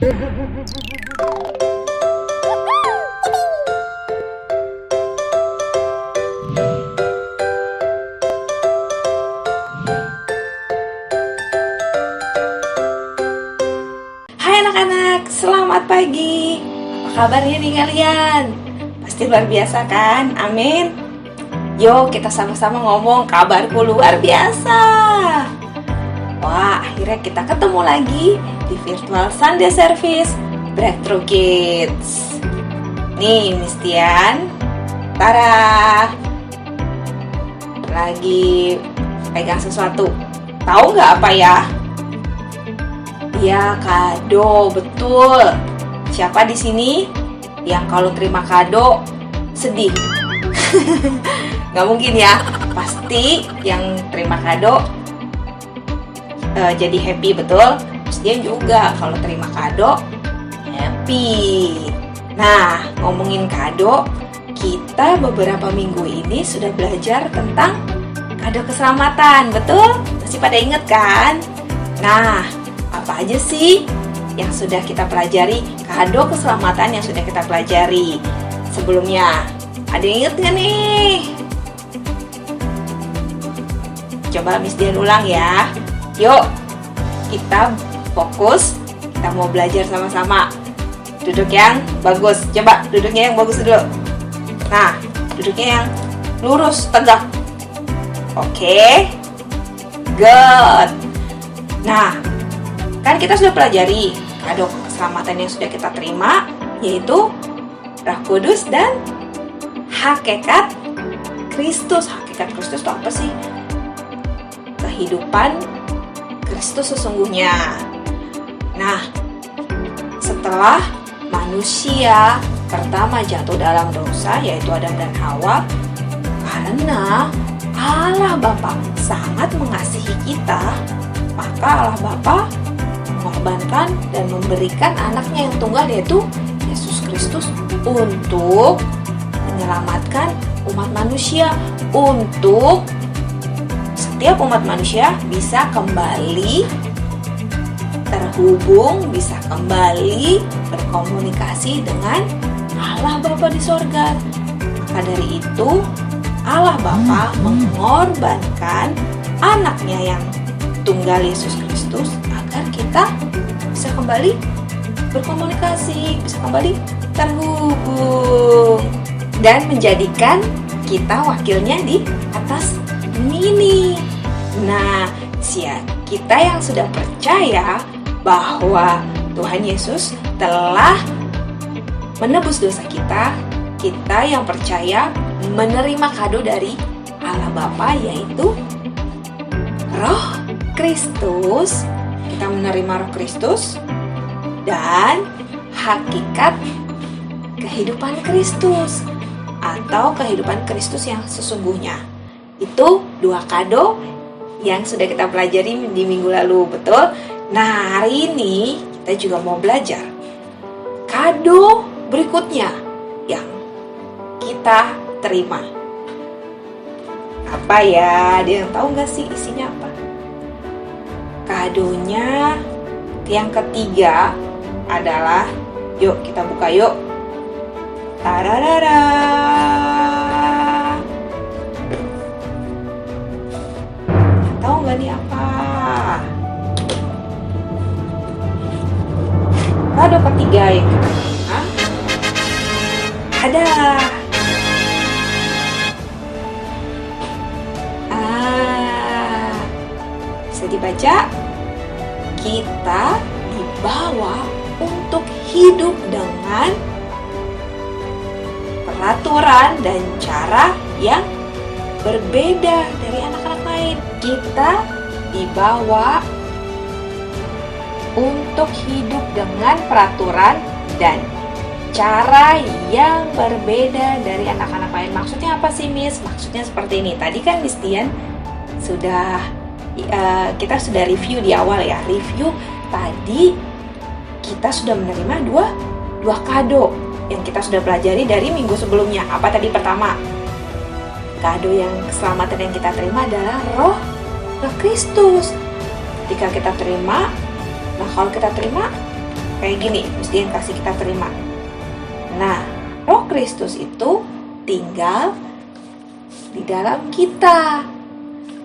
Hai anak-anak, selamat pagi. Apa kabarnya nih kalian? Pasti luar biasa kan? Amin. Yuk kita sama-sama ngomong kabarku luar biasa. Wah, akhirnya kita ketemu lagi di virtual Sunday Service Breakthrough Kids. Nih Miss Tian, Tara lagi pegang sesuatu. Tahu nggak apa ya? Ya, kado, betul. Siapa di sini yang kalau terima kado sedih? Nggak mungkin ya. Pasti yang terima kado jadi happy, betul. Terus dia juga kalau terima kado happy. Nah, ngomongin kado, kita beberapa minggu ini sudah belajar tentang kado keselamatan, betul? Masih pada inget kan? Nah, apa aja sih yang sudah kita pelajari, kado keselamatan yang sudah kita pelajari sebelumnya? Ada yang inget gak nih? Coba Miss Dian ulang ya. Yuk, kita fokus, kita mau belajar sama-sama. Duduk yang bagus, coba duduknya yang bagus dulu. Nah, duduknya yang lurus, tegak. Oke, good. Nah, kan kita sudah pelajari kado keselamatan yang sudah kita terima, yaitu Roh Kudus dan hakikat Kristus. Hakikat Kristus itu apa sih? Kehidupan Kristus sesungguhnya. Nah, setelah manusia pertama jatuh dalam dosa, yaitu Adam dan Hawa, karena Allah Bapa sangat mengasihi kita, maka Allah Bapa mengorbankan dan memberikan anaknya yang tunggal, yaitu Yesus Kristus, untuk menyelamatkan umat manusia, untuk setiap umat manusia bisa kembali terhubung, bisa kembali berkomunikasi dengan Allah Bapa di sorga. Maka dari itu Allah Bapa mengorbankan anaknya yang tunggal, Yesus Kristus, agar kita bisa kembali berkomunikasi, bisa kembali terhubung, dan menjadikan kita wakilnya di atas bumi ini. Nah, kita yang sudah percaya bahwa Tuhan Yesus telah menebus dosa kita, kita yang percaya menerima kado dari Allah Bapa, yaitu Roh Kristus. Kita menerima Roh Kristus dan hakikat kehidupan Kristus, atau kehidupan Kristus yang sesungguhnya. Itu dua kado yang sudah kita pelajari di minggu lalu, betul? Nah, hari ini kita juga mau belajar kado berikutnya yang kita terima. Apa ya? Ada yang tahu nggak sih isinya apa? Kadonya yang ketiga adalah, yuk kita buka yuk. Tararara. Tahu nggak nih apa? Kado ketiga yang kita terima ada. Bisa dibaca. Kita dibawa untuk hidup dengan peraturan dan cara yang berbeda dari anak-anak lain. Kita dibawa untuk hidup dengan peraturan dan cara yang berbeda dari anak-anak lain. Maksudnya apa sih, Miss? Maksudnya seperti ini. Tadi kan Miss Dian kita sudah review di awal ya. Review tadi kita sudah menerima dua kado yang kita sudah pelajari dari minggu sebelumnya. Apa tadi pertama? Kado yang keselamatan yang kita terima adalah Roh Kristus. Ketika kita terima, nah kalau kita terima kayak gini, mesti yang kasih kita terima. Nah, Roh Kristus itu tinggal di dalam kita,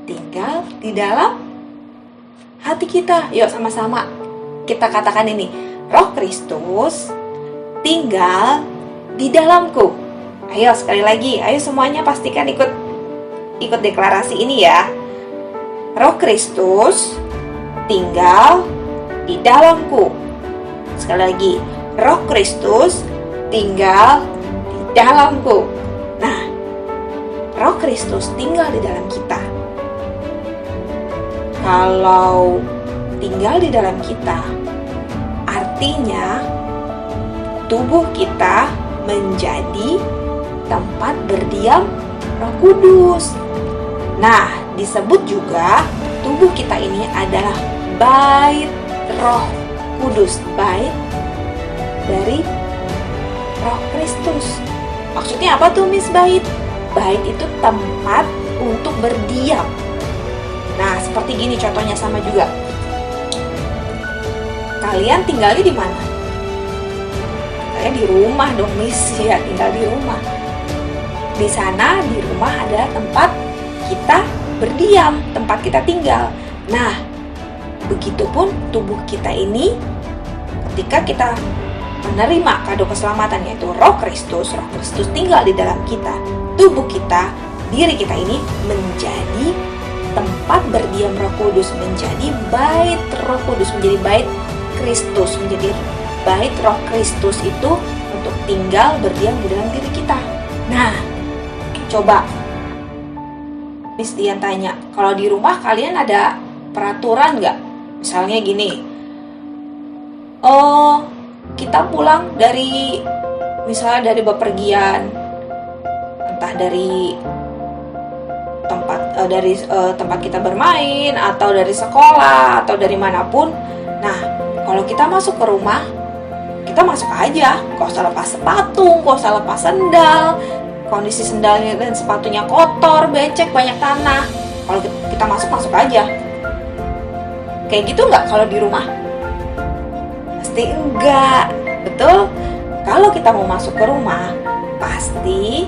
tinggal di dalam hati kita. Yuk sama-sama kita katakan ini, Roh Kristus tinggal di dalamku. Ayo sekali lagi, ayo semuanya pastikan ikut deklarasi ini ya. Roh Kristus tinggal di dalamku. Sekali lagi, Roh Kristus tinggal di dalamku. Nah, Roh Kristus tinggal di dalam kita. Kalau tinggal di dalam kita, artinya tubuh kita menjadi tempat berdiam Roh Kudus. Nah, disebut juga tubuh kita ini adalah bait Roh Kudus, bait dari Roh Kristus. Maksudnya apa tuh Miss bait? Bait itu tempat untuk berdiam. Nah, seperti gini contohnya sama juga. Kalian tinggalnya di mana? Kalian di rumah dong Miss, ya tinggal di rumah. Di sana di rumah adalah tempat kita berdiam, tempat kita tinggal. Nah, begitupun tubuh kita ini ketika kita menerima kado keselamatan yaitu Roh Kristus tinggal di dalam kita. Tubuh kita, diri kita ini menjadi tempat berdiam Roh Kudus, menjadi bait Roh Kudus, menjadi bait Kristus, menjadi bait Roh Kristus itu untuk tinggal berdiam di dalam diri kita. Nah, coba Miss Dian tanya, kalau di rumah kalian ada peraturan nggak? Misalnya gini, kita pulang dari misalnya dari bepergian, entah dari tempat kita bermain atau dari sekolah atau dari manapun. Nah, kalau kita masuk ke rumah, kita masuk aja, gak usah lepas sepatu, gak usah lepas sendal. Kondisi sendalnya dan sepatunya kotor, becek, banyak tanah. Kalau kita masuk aja. Kayak gitu nggak kalau di rumah? Pasti enggak, betul? Kalau kita mau masuk ke rumah, pasti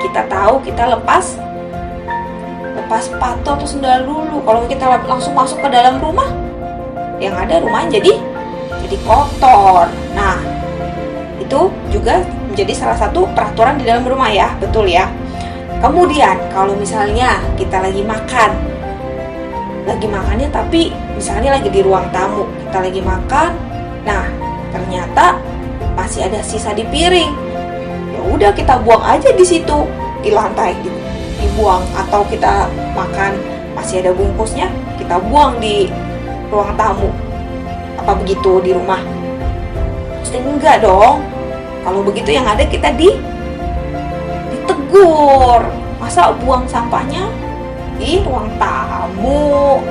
kita tahu kita lepas sepatu atau sendal dulu. Kalau kita langsung masuk ke dalam rumah, yang ada rumahnya jadi kotor. Nah, itu juga menjadi salah satu peraturan di dalam rumah ya, betul ya. Kemudian kalau misalnya kita lagi makannya tapi misalnya lagi di ruang tamu, kita lagi makan, nah ternyata masih ada sisa di piring, ya udah kita buang aja di situ, di lantai dibuang. Atau kita makan masih ada bungkusnya, kita buang di ruang tamu. Apa begitu di rumah? Pasti enggak dong. Kalau begitu yang ada kita ditegur. Masa buang sampahnya di ruang tamu?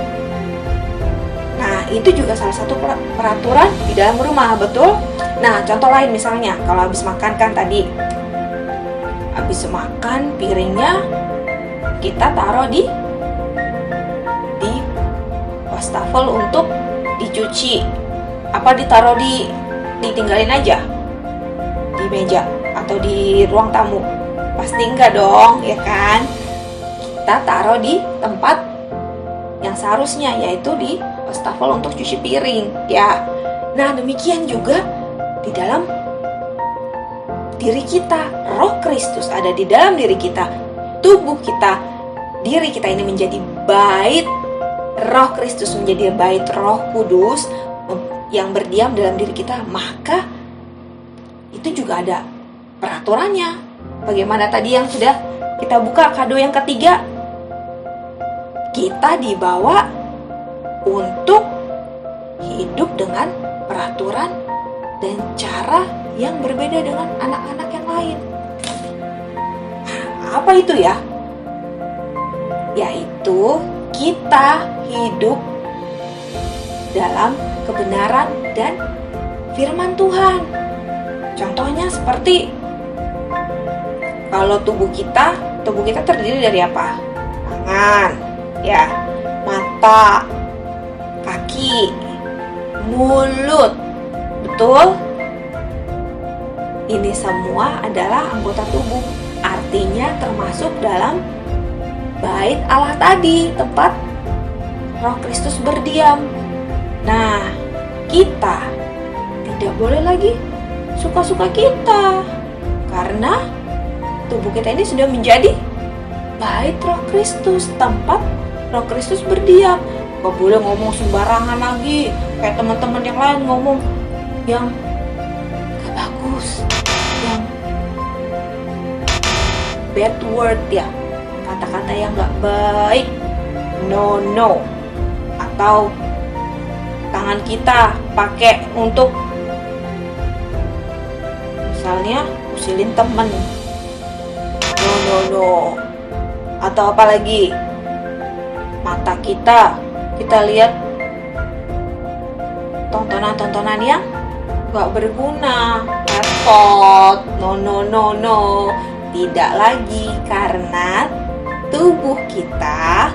Nah, itu juga salah satu peraturan di dalam rumah, betul? Nah, contoh lain misalnya, kalau habis makan kan tadi, habis makan piringnya kita taruh di wastafel untuk dicuci. Apa ditaruh ditinggalin aja di meja atau di ruang tamu? Pasti enggak dong, ya kan? Kita taruh di tempat yang seharusnya, yaitu di wastafel untuk cuci piring, ya. Nah, demikian juga di dalam diri kita. Roh Kristus ada di dalam diri kita. Tubuh kita, diri kita ini menjadi bait Roh Kristus, menjadi bait Roh Kudus yang berdiam dalam diri kita. Maka itu juga ada peraturannya. Bagaimana tadi yang sudah kita buka kado yang ketiga, kita dibawa untuk hidup dengan peraturan dan cara yang berbeda dengan anak-anak yang lain. Apa itu ya? Yaitu kita hidup dalam kebenaran dan firman Tuhan. Contohnya seperti kalau tubuh kita terdiri dari apa? Tangan, ya, mata, kaki, mulut. Betul? Ini semua adalah anggota tubuh. Artinya termasuk dalam bait Allah tadi, tempat Roh Kristus berdiam. Nah, kita tidak boleh lagi suka-suka kita, karena tubuh kita ini sudah menjadi bait Roh Kristus, tempat Roh Kristus berdiam. Gak boleh ngomong sembarangan lagi, kayak teman-teman yang lain ngomong yang gak bagus, yang bad word ya, kata-kata yang gak baik, no. Atau tangan kita pakai untuk misalnya usilin temen, no. Atau apalagi mata kita lihat tontonan-tontonan yang gak berguna, repot, no. Tidak lagi, karena tubuh kita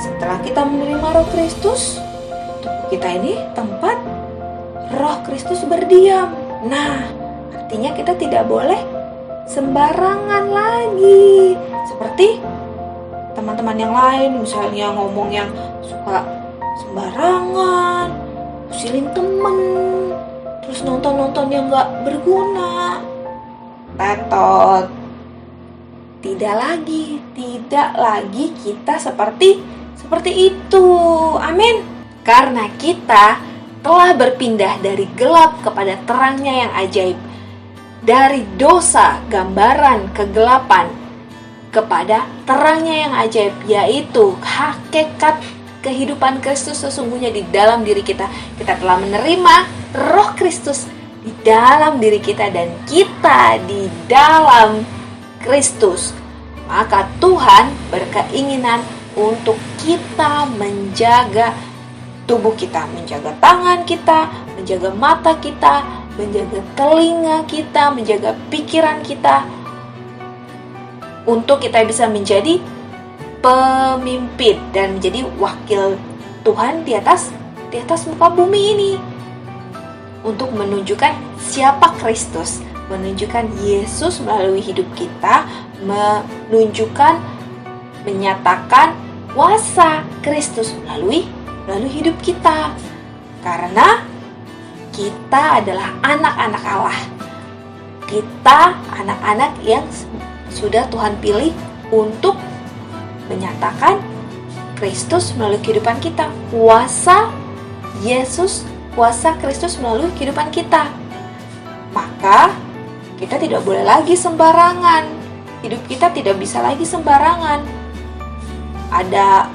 setelah kita menerima Roh Kristus, tubuh kita ini tempat Roh Kristus berdiam. Nah, artinya kita tidak boleh sembarangan lagi. Seperti teman-teman yang lain, misalnya ngomong yang suka sembarangan, usilin temen, terus nonton yang gak berguna, tetot. Tidak lagi kita seperti itu. Amin. Karena kita telah berpindah dari gelap kepada terangnya yang ajaib, dari dosa gambaran kegelapan kepada terangnya yang ajaib, yaitu hakikat kehidupan Kristus sesungguhnya di dalam diri kita. Kita telah menerima Roh Kristus di dalam diri kita, dan kita di dalam Kristus. Maka Tuhan berkeinginan untuk kita menjaga tubuh kita, menjaga tangan kita, menjaga mata kita, menjaga telinga kita, menjaga pikiran kita, untuk kita bisa menjadi pemimpin dan menjadi wakil Tuhan di atas muka bumi ini, untuk menunjukkan siapa Kristus, menunjukkan Yesus melalui hidup kita, menyatakan kuasa Kristus melalui hidup kita. Karena kita adalah anak-anak Allah. Kita anak-anak yang sudah Tuhan pilih untuk menyatakan Kristus melalui kehidupan kita. Kuasa Yesus, kuasa Kristus melalui kehidupan kita. Maka kita tidak boleh lagi sembarangan. Hidup kita tidak bisa lagi sembarangan. Ada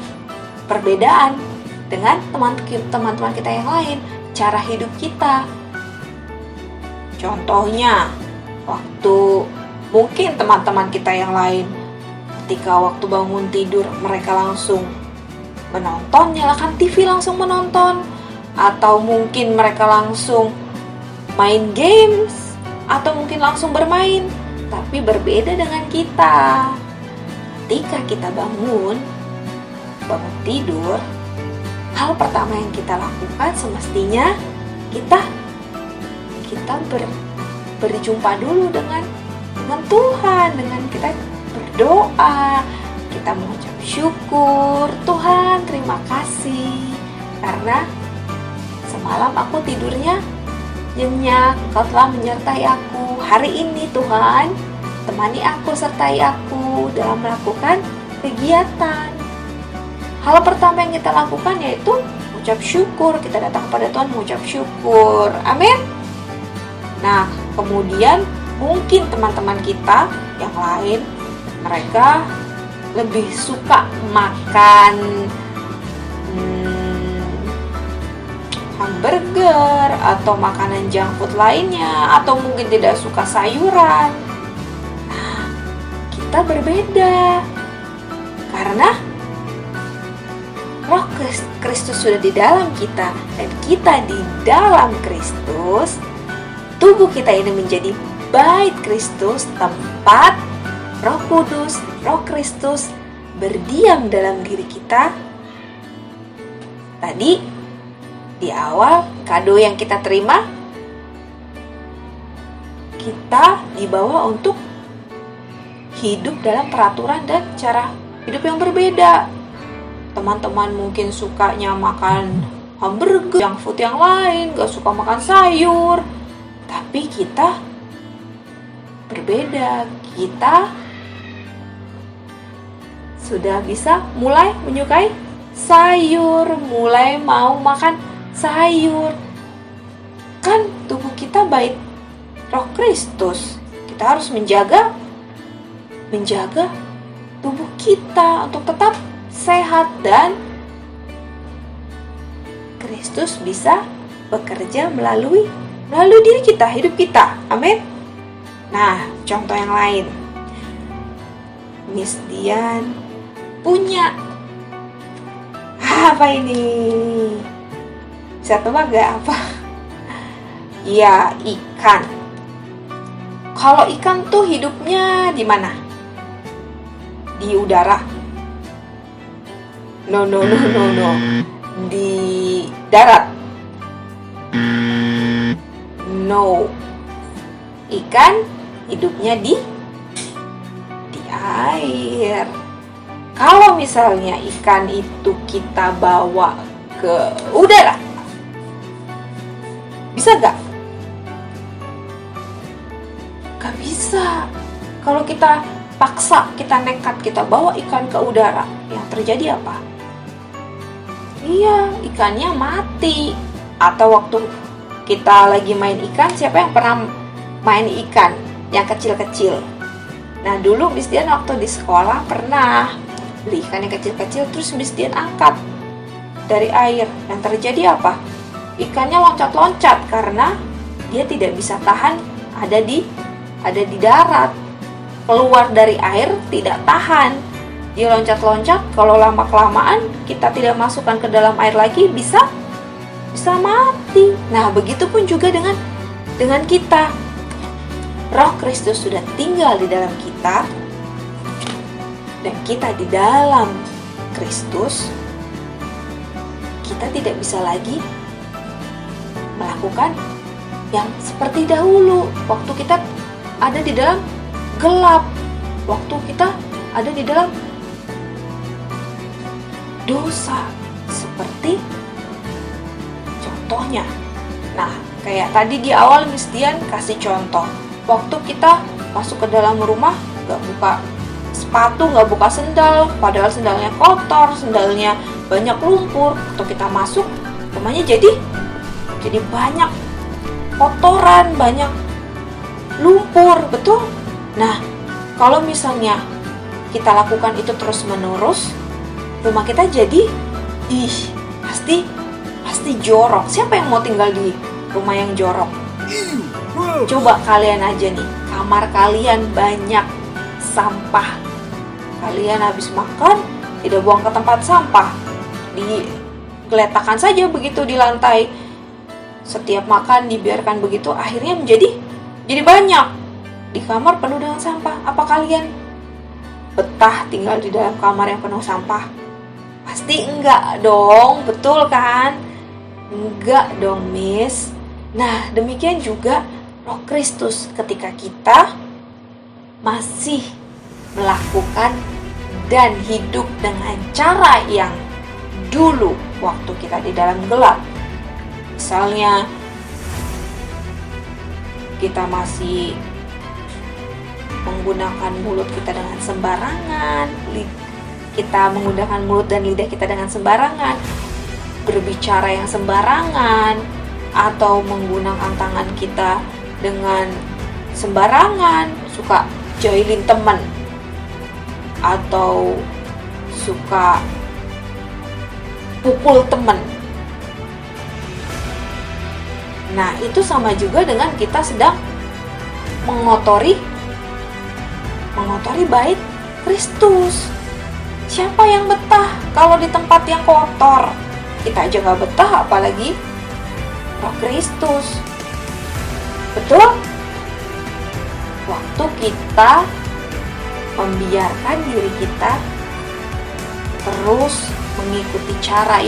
perbedaan dengan teman-teman kita yang lain, cara hidup kita. Contohnya, waktu mungkin teman-teman kita yang lain, ketika waktu bangun tidur mereka langsung menonton, nyalakan TV langsung menonton, atau mungkin mereka langsung main games, atau mungkin langsung bermain. Tapi berbeda dengan kita. Ketika kita bangun tidur, hal pertama yang kita lakukan semestinya kita berjumpa dulu dengan Tuhan, dengan kita berdoa, kita mengucap syukur. Tuhan, terima kasih karena semalam aku tidurnya nyenyak, Kau telah menyertai aku. Hari ini Tuhan, temani aku, sertai aku dalam melakukan kegiatan. Hal pertama yang kita lakukan yaitu mengucap syukur. Kita datang kepada Tuhan mengucap syukur. Amin. Nah, kemudian mungkin teman-teman kita yang lain, mereka lebih suka makan hamburger atau makanan junk food lainnya, atau mungkin tidak suka sayuran. Nah, kita berbeda karena Roh Kristus sudah di dalam kita, dan kita di dalam Kristus. Tubuh kita ini menjadi bait Kristus, tempat Roh Kudus, Roh Kristus berdiam dalam diri kita. Tadi Di awal, kado yang kita terima, kita dibawa untuk hidup dalam peraturan dan cara hidup yang berbeda. Teman-teman mungkin sukanya makan hamburger, junk food yang lain, gak suka makan sayur. Tapi kita berbeda. Kita sudah bisa mulai menyukai sayur, mulai mau makan sayur. Kan tubuh kita bait Roh Kristus. Kita harus menjaga tubuh kita untuk tetap sehat dan Kristus bisa bekerja melalui diri kita, hidup kita. Amin. Nah, contoh yang lain. Miss Dian punya apa ini? Bisa tebak gak apa? Ya, ikan. Kalau ikan tuh hidupnya di mana? Di udara? No. Di darat? No. Ikan hidupnya di air. Kalau misalnya ikan itu kita bawa ke udara, bisa gak? Gak bisa. Kalau kita paksa, kita nekat, kita bawa ikan ke udara, yang terjadi apa? Iya, ikannya mati. Atau waktu kita lagi main ikan, siapa yang pernah main ikan yang kecil-kecil? Nah, dulu Miss Dian waktu di sekolah pernah beli ikan yang kecil-kecil, terus Miss Dian angkat dari air. Yang terjadi apa? Ikannya loncat-loncat karena dia tidak bisa tahan ada di darat. Keluar dari air tidak tahan. Dia loncat-loncat, kalau lama-kelamaan kita tidak masukkan ke dalam air lagi bisa mati. Nah, begitupun juga dengan kita. Roh Kristus sudah tinggal di dalam kita dan kita di dalam Kristus. Kita tidak bisa lagi melakukan yang seperti dahulu waktu kita ada di dalam gelap, waktu kita ada di dalam dosa, seperti contohnya. Nah, kayak tadi di awal Miss Dian kasih contoh, waktu kita masuk ke dalam rumah gak buka sepatu, gak buka sendal, padahal sendalnya kotor, sendalnya banyak lumpur. Waktu kita masuk, rumahnya jadi banyak kotoran, banyak lumpur, betul? Nah, kalau misalnya kita lakukan itu terus-menerus, rumah kita jadi pasti jorok. Siapa yang mau tinggal di rumah yang jorok? Coba kalian aja nih, kamar kalian banyak sampah. Kalian habis makan, tidak buang ke tempat sampah, digeletakkan saja begitu di lantai. Setiap makan dibiarkan begitu, akhirnya menjadi banyak. Di kamar penuh dengan sampah. Apa kalian betah tinggal di dalam kamar yang penuh sampah? Pasti enggak dong, betul kan? Enggak dong, Miss. Nah, demikian juga Roh Kristus ketika kita masih melakukan dan hidup dengan cara yang dulu waktu kita di dalam gelap. Misalnya kita masih menggunakan mulut kita dengan sembarangan, kita menggunakan mulut dan lidah kita dengan sembarangan, berbicara yang sembarangan, atau menggunakan tangan kita dengan sembarangan, suka joilin teman, atau suka pukul teman. Nah, itu sama juga dengan kita sedang mengotori bait Kristus. Siapa yang betah kalau di tempat yang kotor? Kita aja gak betah, apalagi Roh Kristus. Betul? Waktu kita membiarkan diri kita terus mengikuti cara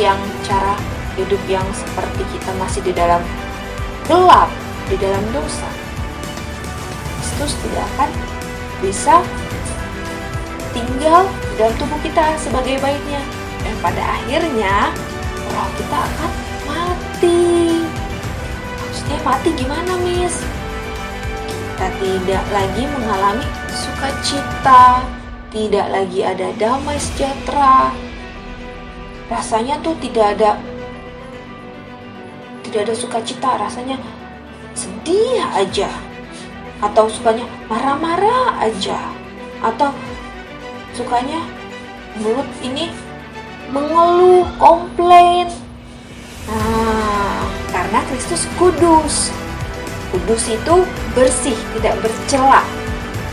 hidup yang seperti kita masih di dalam gelap, di dalam dosa, Kristus tidak akan bisa tinggal di dalam tubuh kita sebagai baiknya. Dan pada akhirnya roh kita akan mati. Maksudnya mati gimana, Miss? Kita tidak lagi mengalami sukacita, tidak lagi ada damai sejahtera. Rasanya tuh tidak ada sukacita, rasanya sedih aja, atau sukanya marah-marah aja, atau sukanya mulut ini mengeluh, komplain. Nah, karena Kristus kudus. Kudus itu bersih, tidak bercela.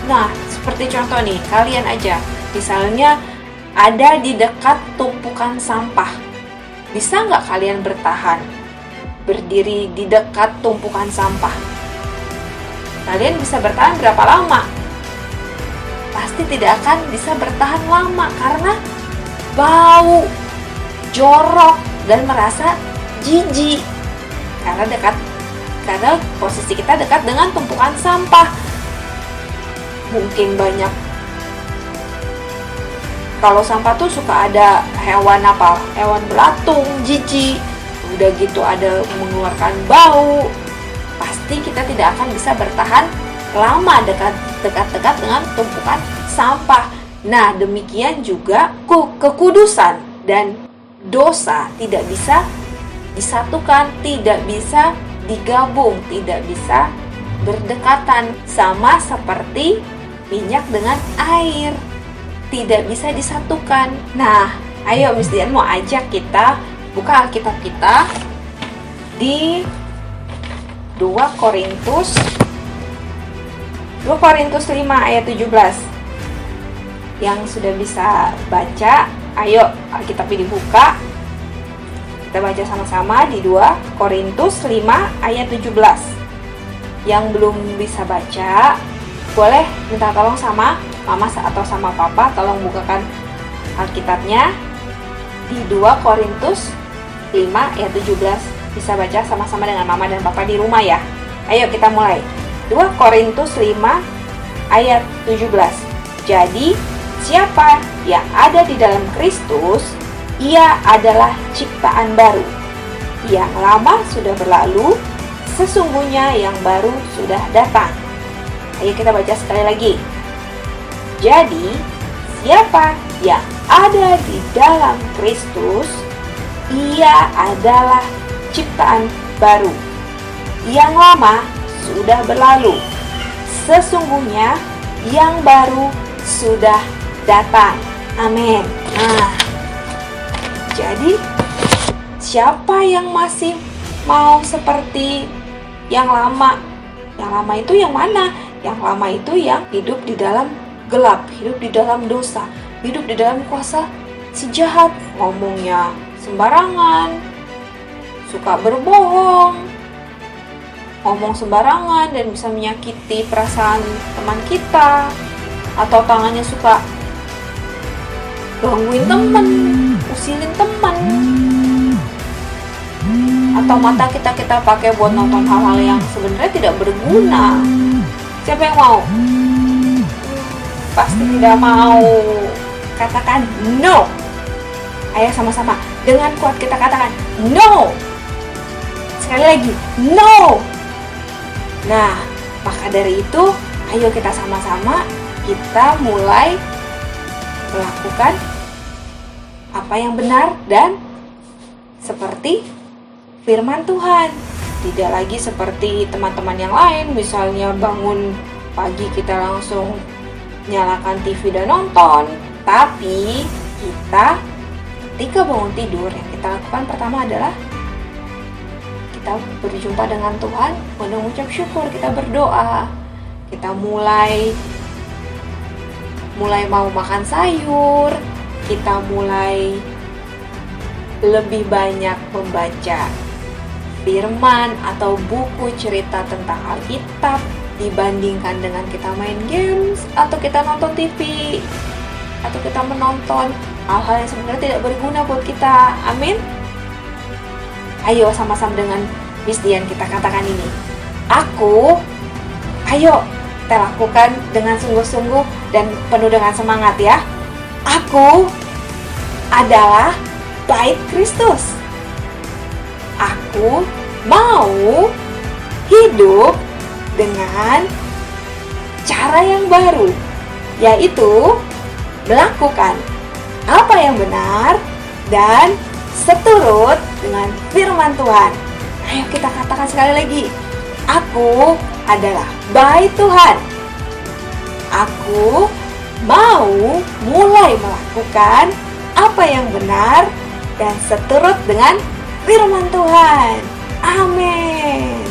Nah, seperti contoh nih, kalian aja, misalnya ada di dekat tumpukan sampah. Bisa nggak kalian bertahan berdiri di dekat tumpukan sampah? Kalian bisa bertahan berapa lama? Pasti tidak akan bisa bertahan lama karena bau, jorok, dan merasa jijik. Karena posisi kita dekat dengan tumpukan sampah. Mungkin banyak, kalau sampah tuh suka ada hewan belatung, jijik. Udah gitu ada mengeluarkan bau. Pasti kita tidak akan bisa bertahan lama dekat-dekat dengan tumpukan sampah. Nah, demikian juga kekudusan dan dosa tidak bisa disatukan, tidak bisa digabung, tidak bisa berdekatan, sama seperti minyak dengan air, tidak bisa disatukan. Nah, ayo Miss Dian mau ajak kita buka Alkitab kita di 2 Korintus 5 ayat 17. Yang sudah bisa baca, ayo Alkitabnya dibuka. Kita baca sama-sama di 2 Korintus 5 ayat 17. Yang belum bisa baca, boleh minta tolong sama mama atau sama papa, tolong bukakan Alkitabnya di 2 Korintus 5 ayat 17. Bisa baca sama-sama dengan mama dan papa di rumah ya. Ayo kita mulai. 2 Korintus 5 ayat 17. Jadi, siapa yang ada di dalam Kristus, ia adalah ciptaan baru. Yang lama sudah berlalu, sesungguhnya yang baru sudah datang. Ayo kita baca sekali lagi. Jadi, siapa yang ada di dalam Kristus, ia adalah ciptaan baru. Yang lama sudah berlalu, sesungguhnya yang baru sudah datang. Amin. Nah, jadi siapa yang masih mau seperti yang lama? Yang lama itu yang mana? Yang lama itu yang hidup di dalam gelap, hidup di dalam dosa, hidup di dalam kuasa si jahat, ngomongnya sembarangan, suka berbohong, ngomong sembarangan dan bisa menyakiti perasaan teman kita, atau tangannya suka gangguin teman, usilin teman, atau mata kita pakai buat nonton hal-hal yang sebenarnya tidak berguna. Siapa yang mau? Pasti tidak mau. Katakan no. Ayo sama-sama dengan kuat kita katakan no. Sekali lagi no. Nah, maka dari itu ayo kita sama-sama kita mulai melakukan apa yang benar dan seperti firman Tuhan. Tidak lagi seperti teman-teman yang lain, misalnya bangun pagi kita langsung nyalakan TV dan nonton. Tapi kita ketika bangun tidur, yang kita lakukan pertama adalah kita berjumpa dengan Tuhan, mengucap syukur, kita berdoa, kita mulai mau makan sayur, kita mulai lebih banyak membaca firman atau buku cerita tentang Alkitab dibandingkan dengan kita main games atau kita nonton TV atau kita menonton hal-hal yang sebenarnya tidak berguna buat kita. Amin. Ayo sama-sama dengan Miss Dian kita katakan ini. Aku, ayo kita lakukan dengan sungguh-sungguh dan penuh dengan semangat ya. Aku adalah bait Kristus. Aku mau hidup dengan cara yang baru, yaitu melakukan apa yang benar dan seturut dengan firman Tuhan. Ayo kita katakan sekali lagi. Aku adalah bait Tuhan. Aku mau mulai melakukan apa yang benar dan seturut dengan firman Tuhan. Amin.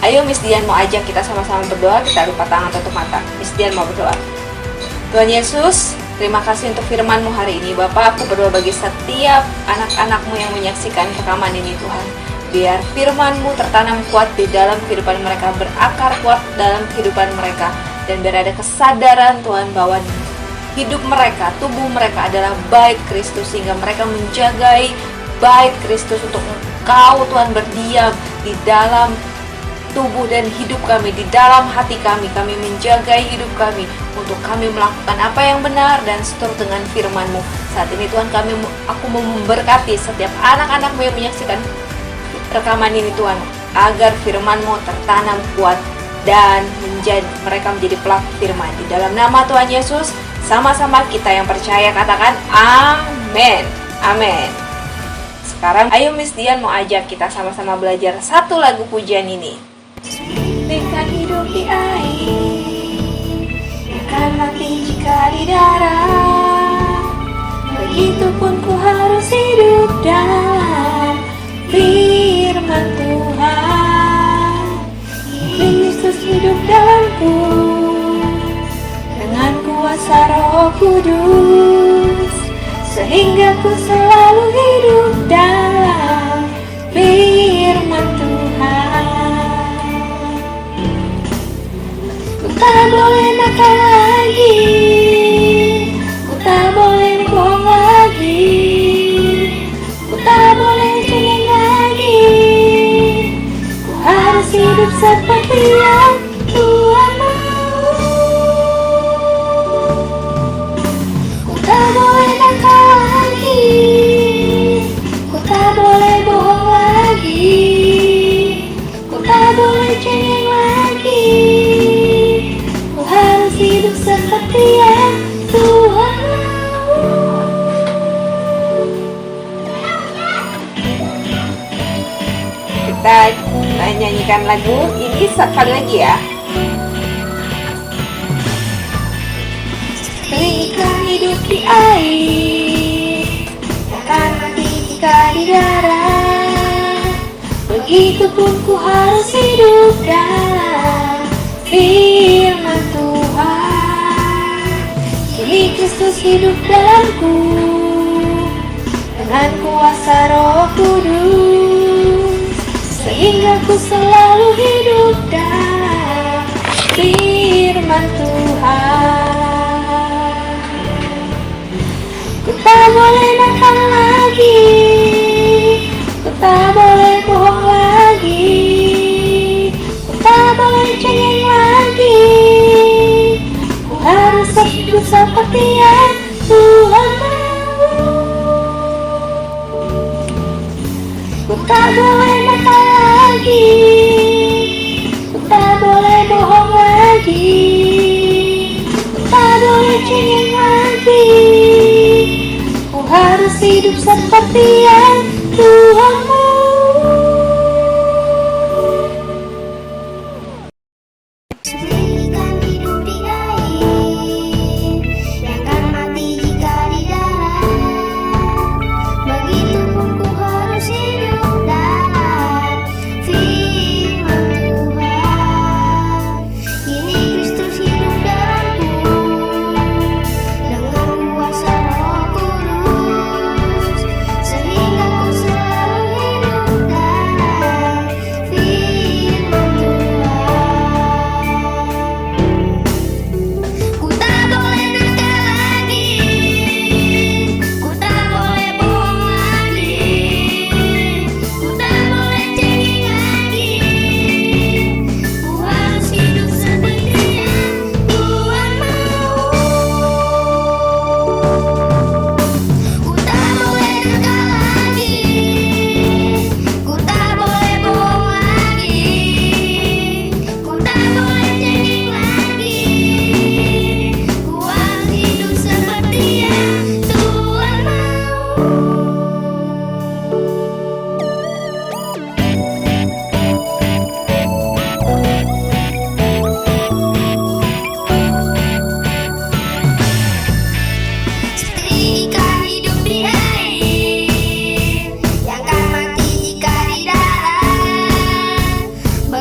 Ayo Miss Dian mau ajak kita sama-sama berdoa. Kita lupa tangan tutup mata. Miss Dian mau berdoa. Tuhan Yesus, terima kasih untuk firman-Mu hari ini. Bapak, aku berdoa bagi setiap anak-anak-Mu yang menyaksikan rekaman ini Tuhan. Biar firman-Mu tertanam kuat di dalam kehidupan mereka, berakar kuat dalam kehidupan mereka. Dan biar ada kesadaran Tuhan bahwa hidup mereka, tubuh mereka adalah bait Kristus. Sehingga mereka menjagai bait Kristus untuk Engkau Tuhan berdiam di dalam tubuh dan hidup kami, di dalam hati kami. Kami menjagai hidup kami untuk kami melakukan apa yang benar dan seturut dengan firman-Mu. Saat ini Tuhan aku memberkati setiap anak-anak-Mu yang menyaksikan rekaman ini Tuhan, agar firman-Mu tertanam kuat dan mereka menjadi pelaku firman. Di dalam nama Tuhan Yesus, sama-sama kita yang percaya katakan amin. Amin. Sekarang ayo Miss Dian mau ajak kita sama-sama belajar satu lagu pujian ini. Dengan hidup di air, akan mati jika di darat. Begitupun ku harus hidup dalam firman Tuhan. Kristus hidup dalamku dengan kuasa Roh Kudus, sehingga ku selalu hidup dalam firman Tuhan. Ku tak boleh nakal lagi, ku tak boleh bohong lagi, ku tak boleh cengeng lagi. Ku harus hidup seperti yang Tuhan mau. Ku tak boleh nakal lagi, ku tak boleh bohong lagi, ku tak boleh cengeng lagi. Ku harus hidup seperti yang Tuhan mau. Kita nyanyikan lagu ini sekali lagi ya. Ketika hidup di air, akan mati jika di darat. Begitupun ku harus hidup dalam firman Tuhan. Kini Kristus hidup dalamku dengan kuasa Roh Kudus, sehingga ku selalu hidup dalam firman Tuhan. Ku tak boleh nakal lagi, ku tak boleh bohong lagi, ku tak boleh cengeng lagi. Ku harus hidup seperti yang Tuhan mau. Ku tak boleh nakal lagi, ku tak boleh bohong lagi, ku tak boleh cengeng lagi. Ku harus hidup seperti yang Tuhan mau. Seberikan hidup di air, yang akan mati jika di darat. Begitupun ku harus hidup dalam firman Tuhan. Kini Kristus hidup dalamku dengan kuasa Roh Kudus, sehingga ku selalu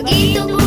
begitu pula